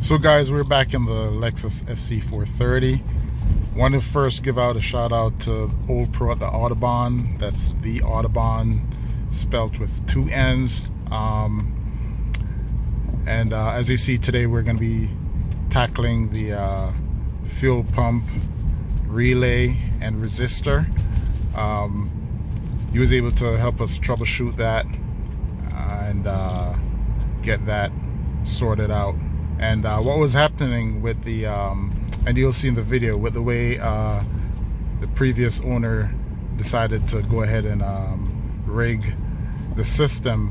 So guys, we're back in the Lexus SC430. Want to first give out a shout out to Old Pro at the Audubon. That's the Audubon spelt with 2 N's. As you see today, we're going to be tackling the fuel pump relay and resistor. He was able to help us troubleshoot that and get that sorted out. And what was happening with the and you'll see in the video with the way the previous owner decided to go ahead and rig the system.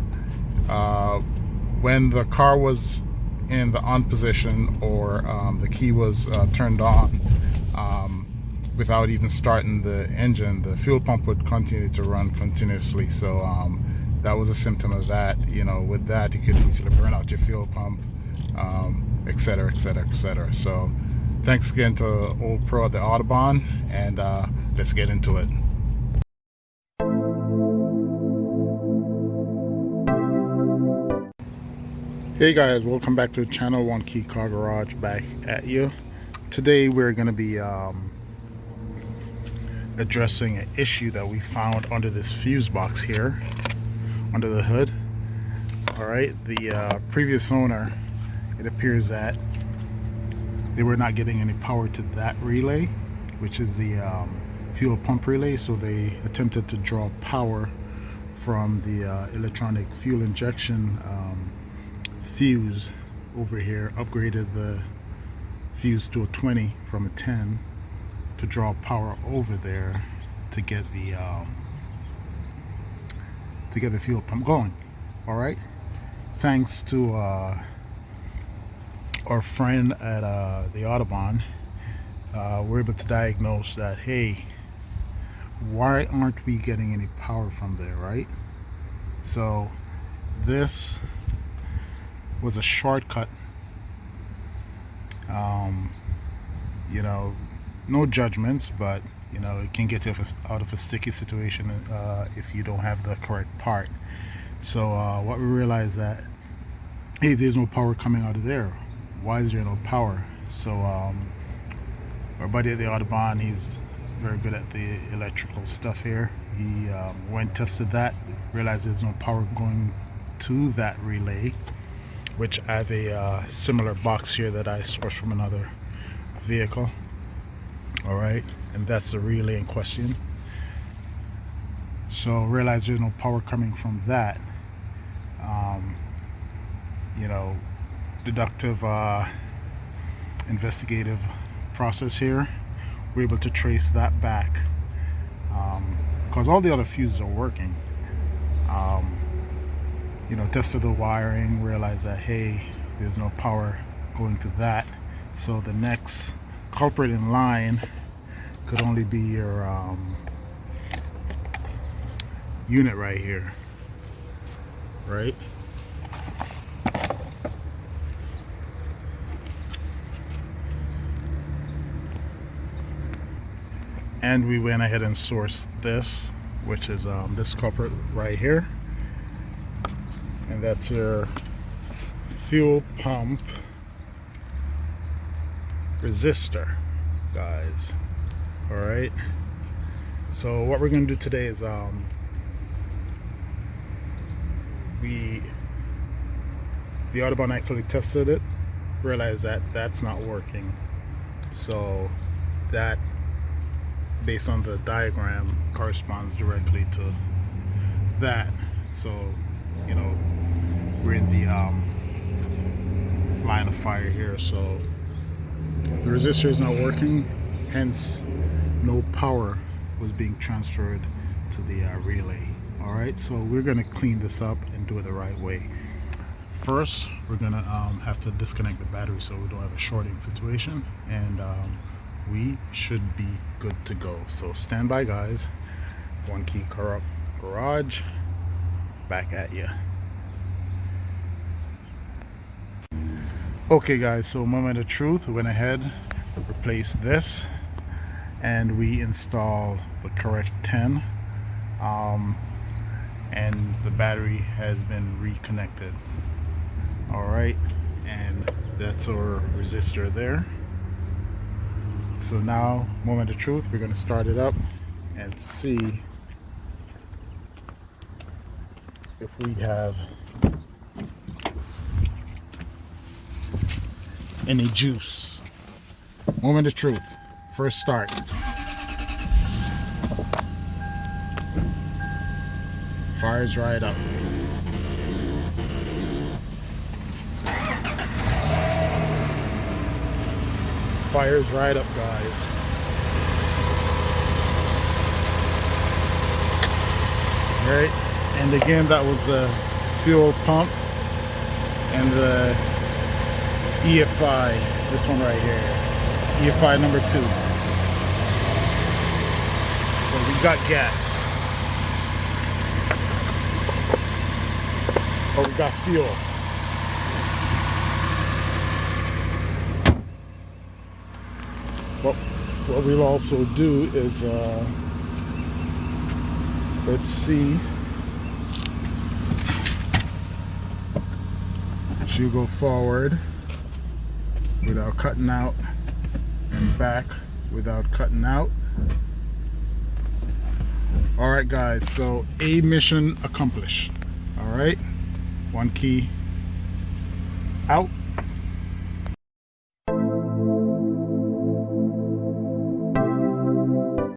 When the car was in the on position, or the key was turned on, without even starting the engine, the fuel pump would continue to run continuously. So that was a symptom of that. You know, with that, you could easily burn out your fuel pump, etc, etc, etc. So thanks again to Old Pro at the Audubon, and let's get into it. Hey guys, welcome back to the channel. One Key Car Garage back at you. Today we're going to be addressing an issue that we found under this fuse box here, under the hood. Alright, the previous owner, it appears that they were not getting any power to that relay, which is the fuel pump relay. So they attempted to draw power from the electronic fuel injection fuse over here, upgraded the fuse to a 20 from a 10 to draw power over there to get the fuel pump going. All right, thanks to our friend at the Audubon, we're able to diagnose that, hey, why aren't we getting any power from there, right? So this was a shortcut. You know, no judgments, but you know, it can get you out of a sticky situation if you don't have the correct part. So what we realized that, hey, there's no power coming out of there. Why is there no power? So our buddy at the Audubon, he's very good at the electrical stuff here. He went and tested that, realized there's no power going to that relay, which I have a similar box here that I sourced from another vehicle. All right, and that's the relay in question. So realize there's no power coming from that. You know, deductive investigative process here, we're able to trace that back, because all the other fuses are working. You know, tested the wiring, realized that, hey, there's no power going to that. So the next culprit in line could only be your unit right here, right? And we went ahead and sourced this, which is this culprit right here. And that's your fuel pump resistor, guys. All right, so what we're going to do today is the Audubon actually tested it, realized that that's not working. So that, based on the diagram, corresponds directly to that. So, you know, we're in the line of fire here. So the resistor is not working, hence no power was being transferred to the relay. All right, so we're going to clean this up and do it the right way. First, we're going to have to disconnect the battery so we don't have a shorting situation, and we should be good to go. So stand by, guys. One Key Car Garage back at you. Okay guys, so moment of truth, we went ahead, replaced this, and we installed the correct 10, and the battery has been reconnected. All right, and that's our resistor there. So now, moment of truth, we're going to start it up and see if we have any juice. Moment of truth. First start. Fires right up. Fires right up, guys. Right, and again, that was the fuel pump and the EFI, this one right here, EFI number 2. So we got gas. Oh, we got fuel. What we'll also do is, let's see. She'll go forward without cutting out and back without cutting out. All right, guys, so a mission accomplished. All right, one key out.